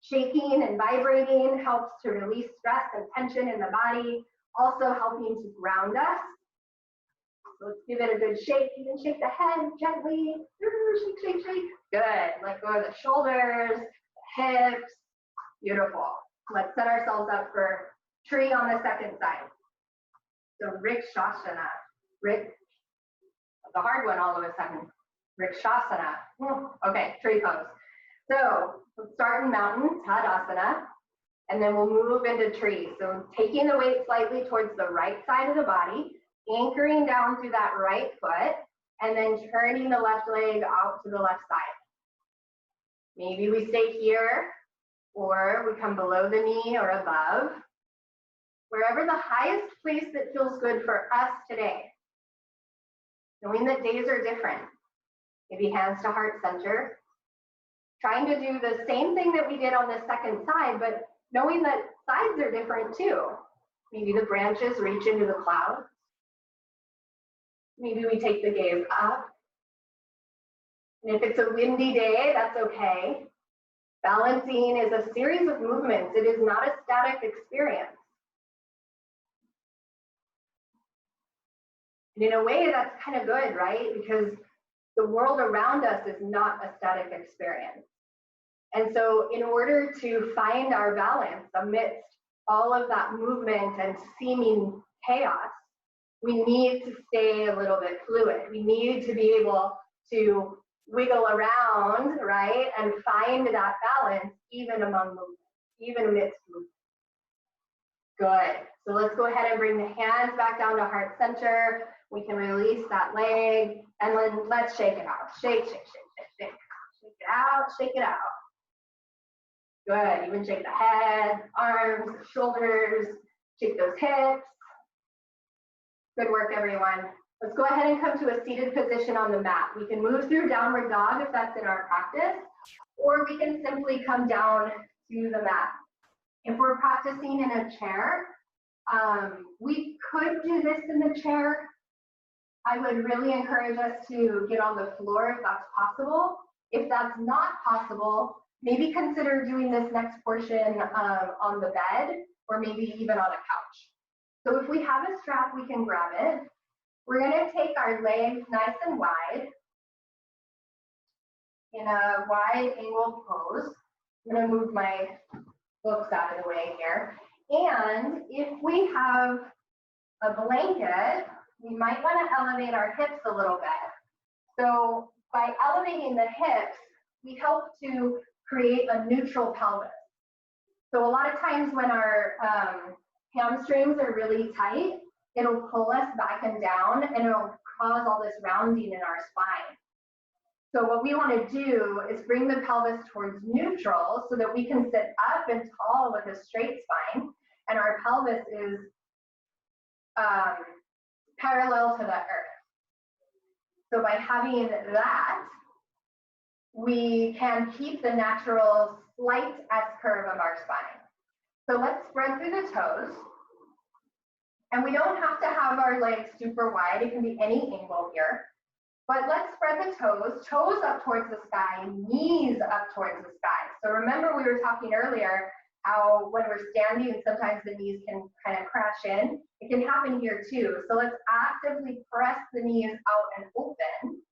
Shaking and vibrating helps to release stress and tension in the body, also helping to ground us. So let's give it a good shake. You can shake the head gently. Shake, shake, shake. Good. Let go of the shoulders, the hips. Beautiful. Let's set ourselves up for tree on the second side. So Rikshasana. The hard one all of a sudden. Rikshasana. Okay, tree pose. So let's start in mountain, Tadasana, and then we'll move into tree. So taking the weight slightly towards the right side of the body, anchoring down through that right foot, and then turning the left leg out to the left side. Maybe we stay here, or we come below the knee or above. Wherever the highest place that feels good for us today. Knowing that days are different. Maybe hands to heart center. Trying to do the same thing that we did on the second side, but knowing that sides are different too. Maybe the branches reach into the clouds. Maybe we take the gaze up. And if it's a windy day, that's okay. Balancing is a series of movements. It is not a static experience. And in a way, that's kind of good, right? Because the world around us is not a static experience. And so in order to find our balance amidst all of that movement and seeming chaos, we need to stay a little bit fluid. We need to be able to wiggle around, right? And find that balance even among movements, even amidst movements. Good. So let's go ahead and bring the hands back down to heart center. We can release that leg and then let's shake it out. Shake, shake, shake, shake, shake. Shake it out, shake it out. Good. Even shake the head, arms, shoulders, shake those hips. Good work, everyone. Let's go ahead and come to a seated position on the mat. We can move through downward dog if that's in our practice, or we can simply come down to the mat. If we're practicing in a chair, we could do this in the chair. I would really encourage us to get on the floor if that's possible. If that's not possible, maybe consider doing this next portion on the bed or maybe even on a couch. So if we have a strap, we can grab it. We're gonna take our legs nice and wide in a wide angle pose. I'm gonna move my books out of the way here. And if we have a blanket, we might want to elevate our hips a little bit. So by elevating the hips, we help to create a neutral pelvis. So a lot of times when our hamstrings are really tight, it'll pull us back and down and it'll cause all this rounding in our spine. So what we want to do is bring the pelvis towards neutral so that we can sit up and tall with a straight spine and our pelvis is parallel to the earth. So by having that, we can keep the natural slight S curve of our spine. So let's spread through the toes. And we don't have to have our legs super wide. It can be any angle here. But let's spread the toes up towards the sky, knees up towards the sky. So remember we were talking earlier how when we're standing, sometimes the knees can kind of crash in. It can happen here too. So let's actively press the knees out and open.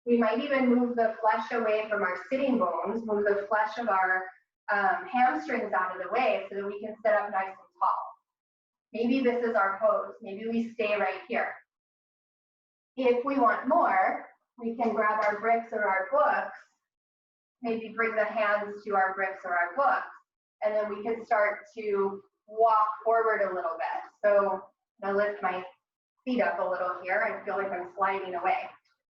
We might even move the flesh away from our sitting bones, move the flesh of our hamstrings out of the way so that we can sit up nice and tall. Maybe this is our pose. Maybe we stay right here. If we want more, we can grab our bricks or our books, maybe bring the hands to our bricks or our books, and then we can start to walk forward a little bit. So I'm gonna lift my feet up a little here. I feel like I'm sliding away.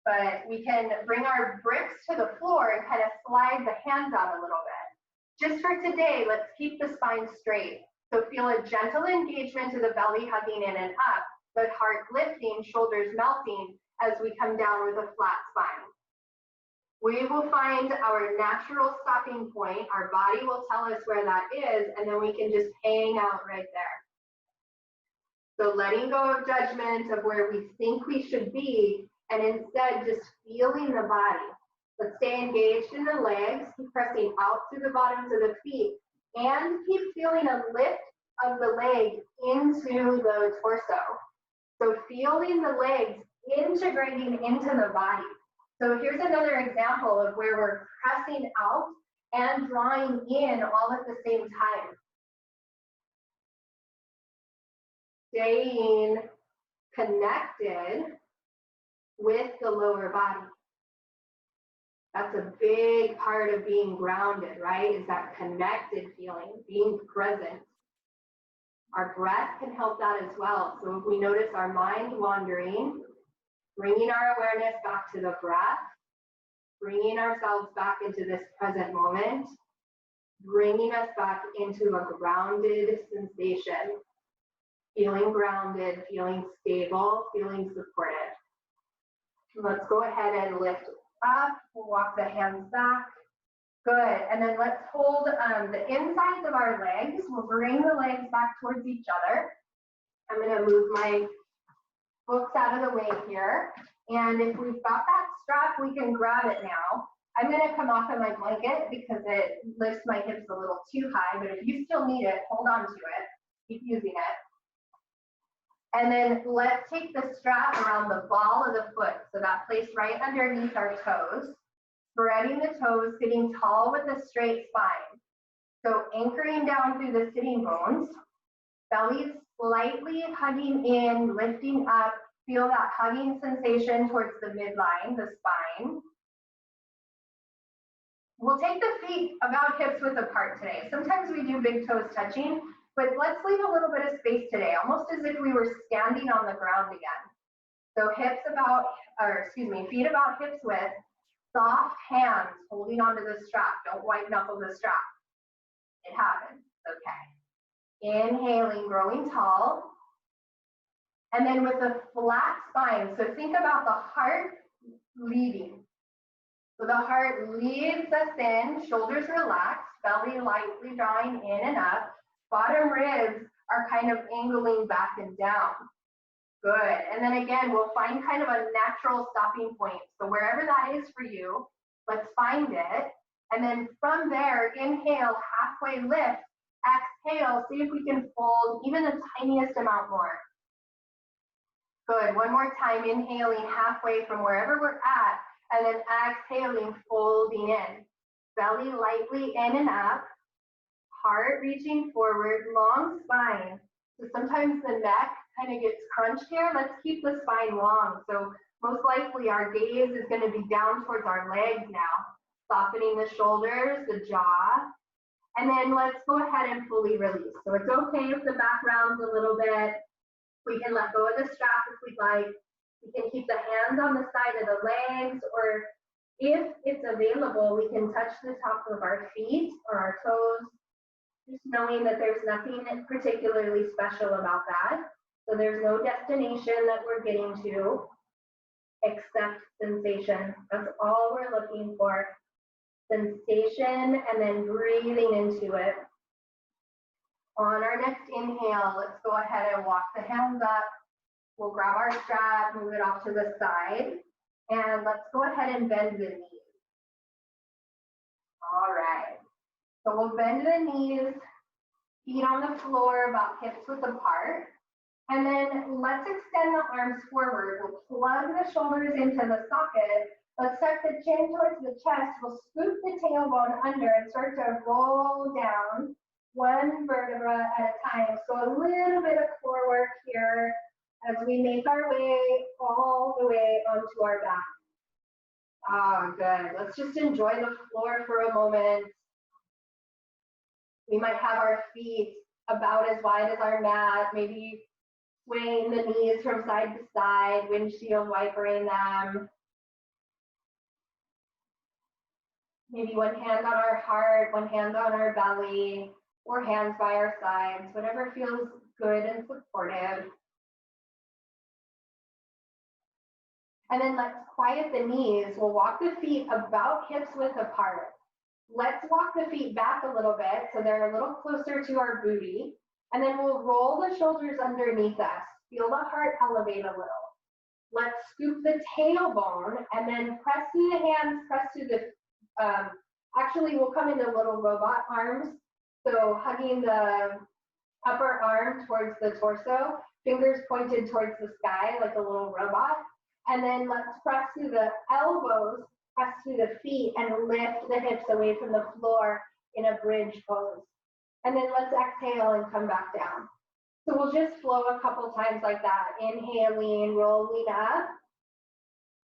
But we can bring our bricks to the floor and kind of slide the hands out a little bit. Just for today, let's keep the spine straight. So feel a gentle engagement of the belly hugging in and up, but heart lifting, shoulders melting as we come down with a flat spine. We will find our natural stopping point. Our body will tell us where that is, and then we can just hang out right there. So letting go of judgment of where we think we should be, and instead just feeling the body. Let's stay engaged in the legs, keep pressing out through the bottoms of the feet, and keep feeling a lift of the leg into the torso. So feeling the legs integrating into the body. So here's another example of where we're pressing out and drawing in all at the same time. Staying connected with the lower body. That's a big part of being grounded, right? Is that connected feeling, being present. Our breath can help that as well. So if we notice our mind wandering, bringing our awareness back to the breath, bringing ourselves back into this present moment, bringing us back into a grounded sensation, feeling grounded, feeling stable, feeling supported. Let's go ahead and lift up, we'll walk the hands back. Good, and then let's hold the insides of our legs. We'll bring the legs back towards each other. I'm gonna move my books out of the way here. And if we've got that strap, we can grab it now. I'm gonna come off of my blanket because it lifts my hips a little too high, but if you still need it, hold on to it, keep using it. And then let's take the strap around the ball of the foot, so that place right underneath our toes, spreading the toes, sitting tall with a straight spine. So anchoring down through the sitting bones, belly slightly hugging in, lifting up, feel that hugging sensation towards the midline, the spine. We'll take the feet about hips width apart today. Sometimes we do big toes touching, but let's leave a little bit of space today, almost as if we were standing on the ground again. So hips about, feet about hips width, soft hands holding onto the strap. Don't white knuckle the strap. It happens, okay. Inhaling, growing tall. And then with a flat spine, so think about the heart leading. So the heart leads us in, shoulders relaxed, belly lightly drawing in and up. Bottom ribs are kind of angling back and down. Good, and then again, we'll find kind of a natural stopping point. So wherever that is for you, let's find it. And then from there, inhale, halfway lift, exhale, see if we can fold even the tiniest amount more. Good, one more time, inhaling halfway from wherever we're at, and then exhaling, folding in. Belly lightly in and up, heart reaching forward, long spine. So sometimes the neck kind of gets crunched here. Let's keep the spine long. So most likely our gaze is going to be down towards our legs now, softening the shoulders, the jaw. And then let's go ahead and fully release. So it's okay if the back rounds a little bit. We can let go of the strap if we'd like. We can keep the hands on the side of the legs, or if it's available, we can touch the top of our feet or our toes, just knowing that there's nothing particularly special about that. So there's no destination that we're getting to except sensation. That's all we're looking for. Sensation, and then breathing into it. On our next inhale, let's go ahead and walk the hands up. We'll grab our strap, move it off to the side, and let's go ahead and bend the knees. All right. So we'll bend the knees, feet on the floor, about hips width apart. And then let's extend the arms forward. We'll plug the shoulders into the socket. Let's start the chin towards the chest. We'll scoop the tailbone under and start to roll down one vertebra at a time. So a little bit of core work here as we make our way all the way onto our back. Ah, good. Let's just enjoy the floor for a moment. We might have our feet about as wide as our mat, maybe swaying the knees from side to side, windshield wipering them. Maybe one hand on our heart, one hand on our belly, or hands by our sides, whatever feels good and supportive. And then let's quiet the knees. We'll walk the feet about hips width apart. Let's walk the feet back a little bit so they're a little closer to our booty. And then we'll roll the shoulders underneath us. Feel the heart elevate a little. Let's scoop the tailbone and then press through the hands, press through the, actually we'll come into little robot arms. So hugging the upper arm towards the torso, fingers pointed towards the sky like a little robot. And then let's press through the elbows, press through the feet, and lift the hips away from the floor in a bridge pose. And then let's exhale and come back down. So we'll just flow a couple times like that. Inhaling, rolling up,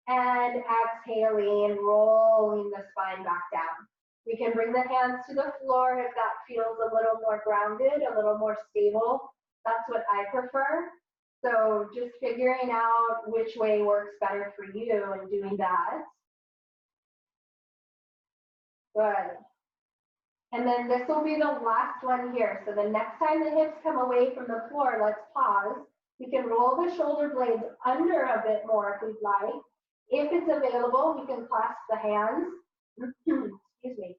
and exhaling, rolling the spine back down. We can bring the hands to the floor if that feels a little more grounded, a little more stable. That's what I prefer. So just figuring out which way works better for you and doing that. Good. And then this will be the last one here. So the next time the hips come away from the floor, let's pause. We can roll the shoulder blades under a bit more if we'd like. If it's available, we can clasp the hands. Excuse me.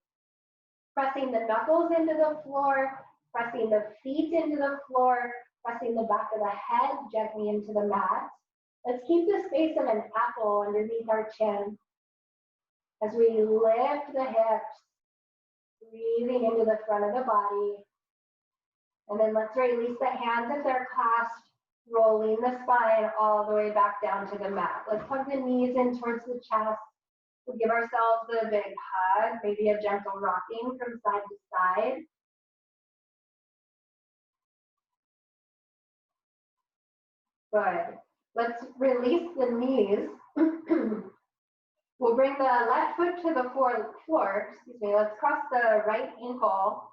Pressing the knuckles into the floor, pressing the feet into the floor, pressing the back of the head gently into the mat. Let's keep the space of an apple underneath our chin as we lift the hips, breathing into the front of the body. And then let's release the hands if they're clasped, rolling the spine all the way back down to the mat. Let's hug the knees in towards the chest. We'll give ourselves a big hug, maybe a gentle rocking from side to side. Good. Let's release the knees. We'll bring the left foot to the floor. Excuse me. Let's cross the right ankle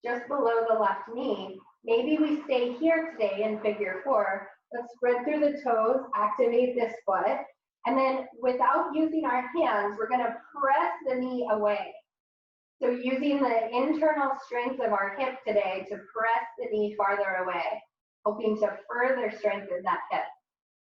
just below the left knee. Maybe we stay here today in figure 4. Let's spread through the toes, activate this foot. And then without using our hands, we're going to press the knee away. So using the internal strength of our hip today to press the knee farther away, hoping to further strengthen that hip.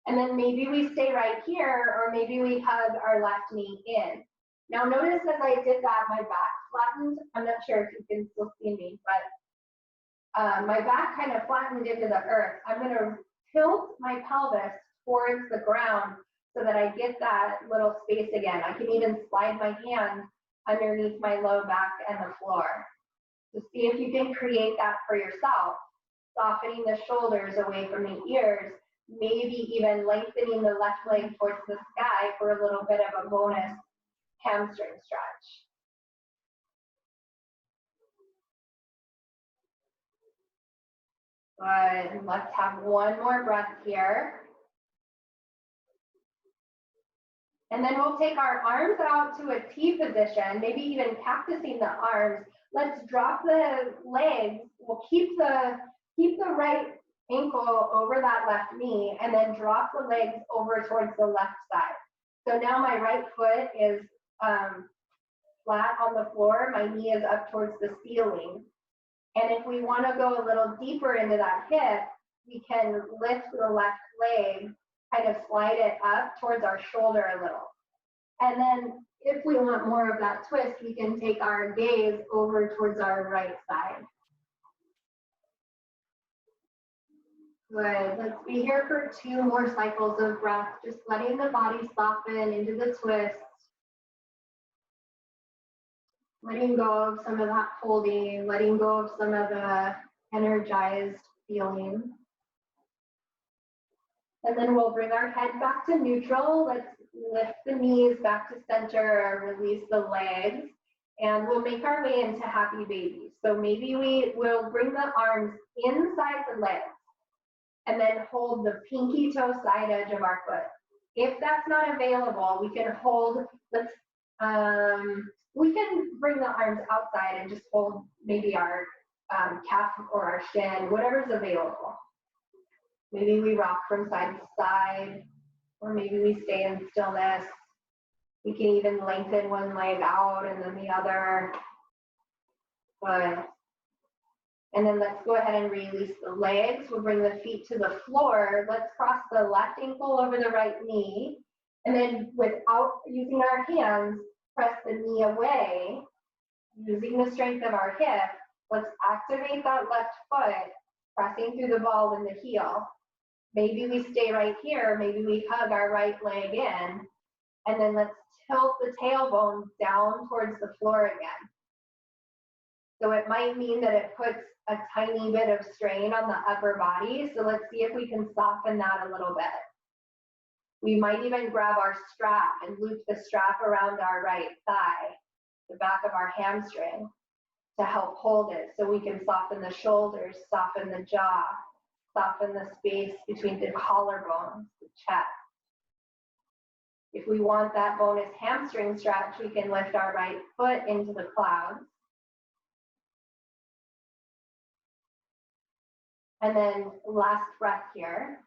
And then maybe we stay right here, or maybe we hug our left knee in. Now notice as I did that, my back flattened. I'm not sure if you can still see me, but my back kind of flattened into the earth. I'm going to tilt my pelvis towards the ground so that I get that little space again. I can even slide my hand underneath my low back and the floor. So see if you can create that for yourself, softening the shoulders away from the ears, maybe even lengthening the left leg towards the sky for a little bit of a bonus hamstring stretch. Good. Let's have one more breath here. And then we'll take our arms out to a T position, maybe even cactusing the arms. Let's drop the legs. We'll keep the right ankle over that left knee, and then drop the legs over towards the left side. So now my right foot is flat on the floor. My knee is up towards the ceiling. And if we want to go a little deeper into that hip, we can lift the left leg, kind of slide it up towards our shoulder a little. And then if we want more of that twist, we can take our gaze over towards our right side. Good. Let's be here for 2 more cycles of breath, just letting the body soften into the twist. Letting go of some of that holding, letting go of some of the energized feeling. And then we'll bring our head back to neutral. Let's lift the knees back to center, release the legs, and we'll make our way into happy baby. So maybe we will bring the arms inside the legs and then hold the pinky toe side edge of our foot. If that's not available, we can hold, we can bring the arms outside and just hold maybe our calf or our shin, whatever's available. Maybe we rock from side to side, or maybe we stay in stillness. We can even lengthen one leg out and then the other. Good. And then let's go ahead and release the legs. We'll bring the feet to the floor. Let's cross the left ankle over the right knee. And then without using our hands, press the knee away. Using the strength of our hip, let's activate that left foot, pressing through the ball and the heel. Maybe we stay right here. Maybe we hug our right leg in. And then let's tilt the tailbone down towards the floor again. So it might mean that it puts a tiny bit of strain on the upper body. So let's see if we can soften that a little bit. We might even grab our strap and loop the strap around our right thigh, the back of our hamstring, to help hold it. So we can soften the shoulders, soften the jaw, soften the space between the collarbones, the chest. If we want that bonus hamstring stretch, we can lift our right foot into the clouds. And then last breath here.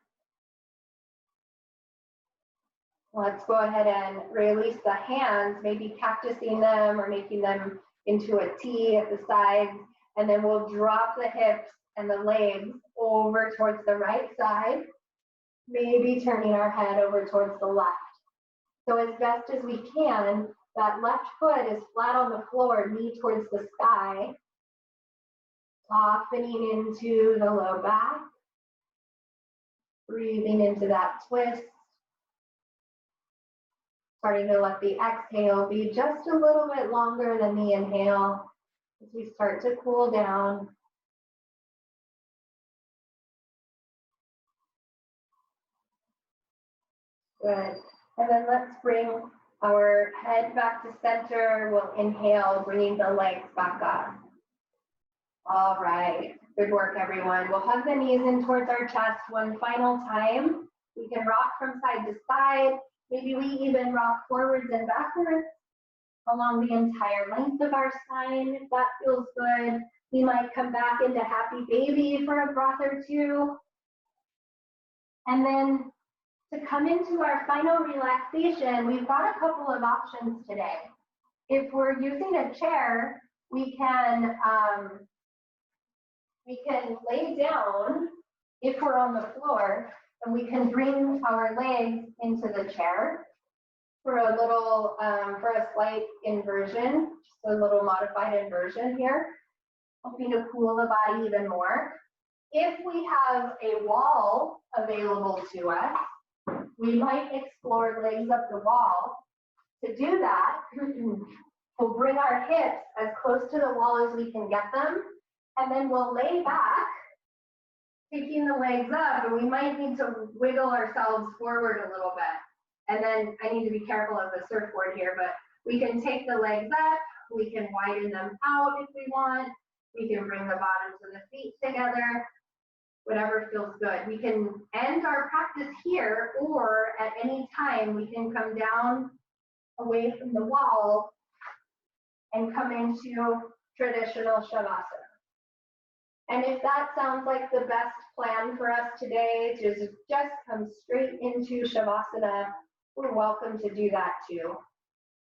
Let's go ahead and release the hands, maybe cactusing them or making them into a T at the sides. And then we'll drop the hips and the legs over towards the right side, maybe turning our head over towards the left. So as best as we can, that left foot is flat on the floor, knee towards the sky. Softening into the low back, breathing into that twist. Starting to let the exhale be just a little bit longer than the inhale as we start to cool down. Good. And then let's bring our head back to center. We'll inhale, bringing the legs back up. All right, good work, everyone. We'll hug the knees in towards our chest one final time. We can rock from side to side. Maybe we even rock forwards and backwards along the entire length of our spine. If that feels good, we might come back into happy baby for a breath or two. And then to come into our final relaxation, we've got a couple of options today. If we're using a chair, we can lay down if we're on the floor, and we can bring our legs into the chair for a little, for a slight inversion, just a little modified inversion here, hoping to cool the body even more. If we have a wall available to us, we might explore legs up the wall. To do that, we'll bring our hips as close to the wall as we can get them, and then we'll lay back, picking the legs up, and we might need to wiggle ourselves forward a little bit. And then I need to be careful of the surfboard here, but we can take the legs up, we can widen them out if we want, we can bring the bottoms of the feet together, whatever feels good. We can end our practice here, or at any time we can come down away from the wall and come into traditional Shavasana. And if that sounds like the best plan for us today, to just come straight into Shavasana, we're welcome to do that too.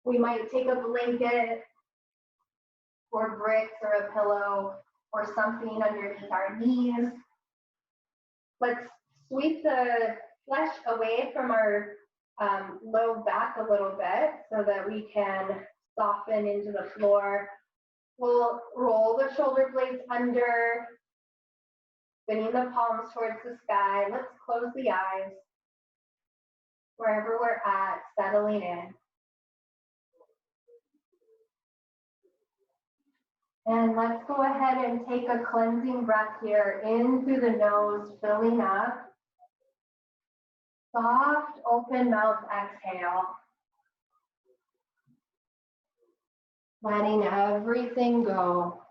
We might take a blanket or bricks or a pillow or something underneath our knees. Let's sweep the flesh away from our low back a little bit so that we can soften into the floor. We'll roll the shoulder blades under, bending the palms towards the sky. Let's close the eyes. Wherever we're at, settling in. And let's go ahead and take a cleansing breath here in through the nose, filling up. Soft, open mouth exhale. Letting everything go.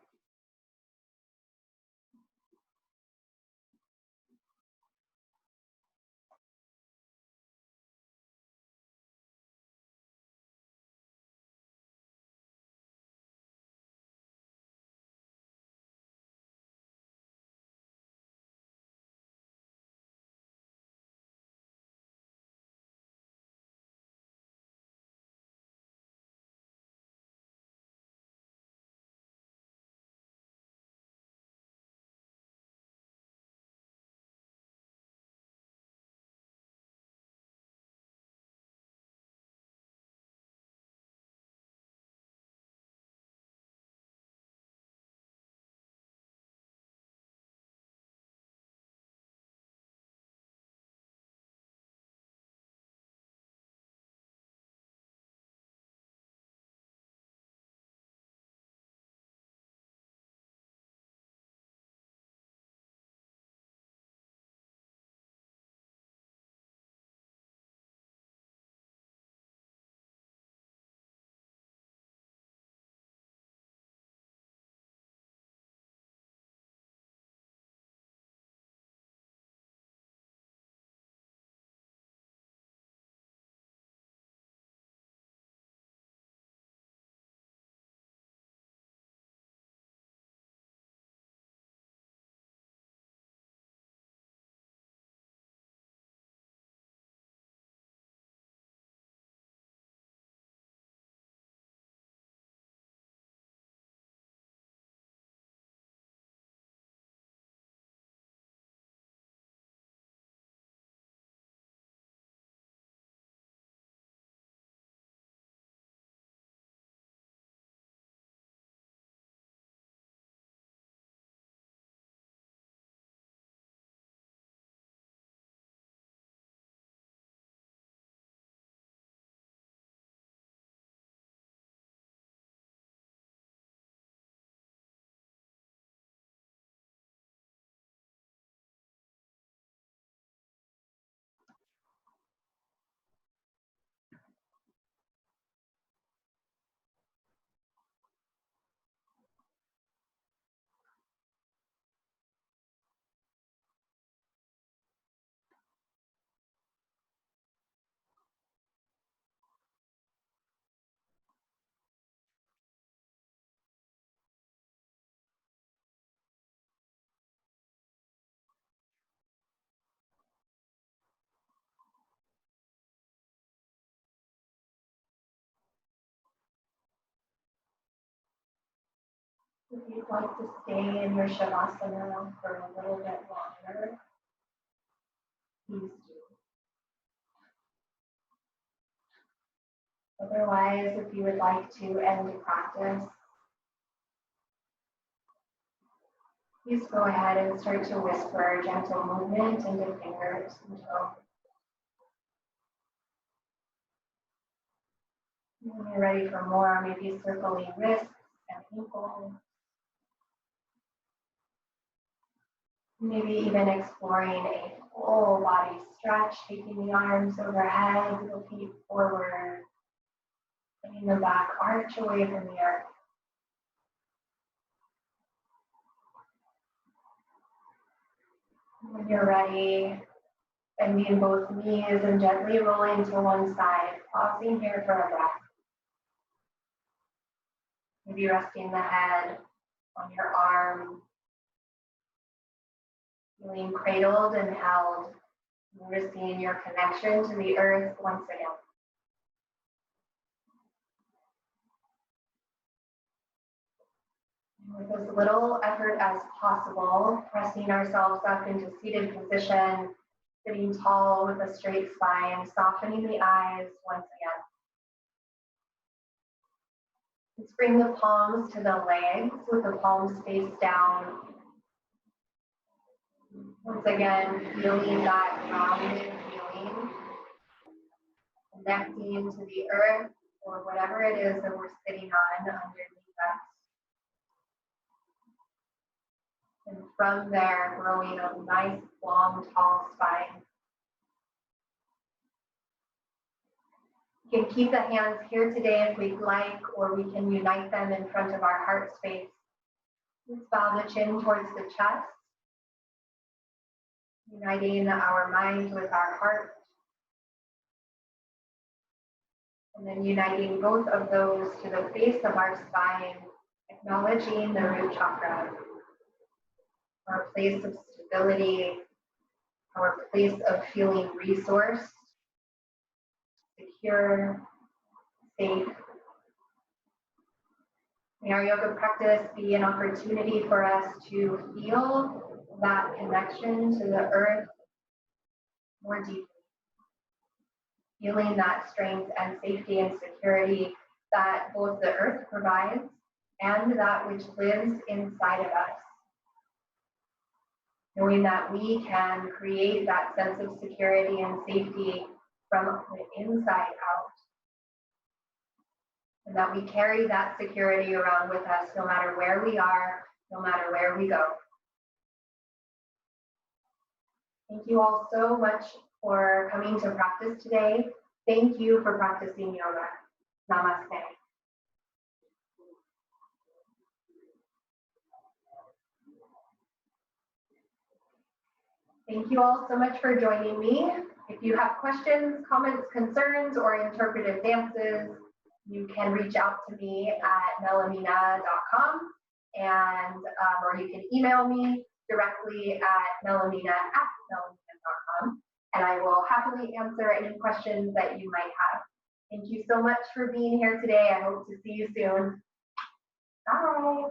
If you'd like to stay in your Shavasana for a little bit longer, please do. Otherwise, if you would like to end the practice, please go ahead and start to whisper gentle movement into fingers and toes. When you're ready for more, maybe circling wrists and ankles. Maybe even exploring a full body stretch, taking the arms overhead, the feet forward, letting the back arch away from the earth. When you're ready, bending both knees and gently rolling to one side, pausing here for a breath. Maybe resting the head on your arm, feeling cradled and held, noticing your connection to the earth once again. With as little effort as possible, pressing ourselves up into seated position, sitting tall with a straight spine, softening the eyes once again. Let's bring the palms to the legs with the palms face down. Once again, feeling that grounded feeling, connecting to the earth or whatever it is that we're sitting on underneath us. And from there, growing a nice, long, tall spine. We can keep the hands here today if we'd like, or we can unite them in front of our heart space. Let's bow the chin towards the chest, uniting our mind with our heart. And then uniting both of those to the base of our spine, acknowledging the root chakra, our place of stability, our place of feeling resourced, secure, safe. May our yoga practice be an opportunity for us to feel that connection to the earth more deeply. Feeling that strength and safety and security that both the earth provides and that which lives inside of us. Knowing that we can create that sense of security and safety from the inside out. And that we carry that security around with us no matter where we are, no matter where we go. Thank you all so much for coming to practice today. Thank you for practicing yoga. Namaste. Thank you all so much for joining me. If you have questions, comments, concerns, or interpretive dances, you can reach out to me at melaminah.com or you can email me directly at melaminah@melaminah.com, and I will happily answer any questions that you might have. Thank you so much for being here today. I hope to see you soon. Bye.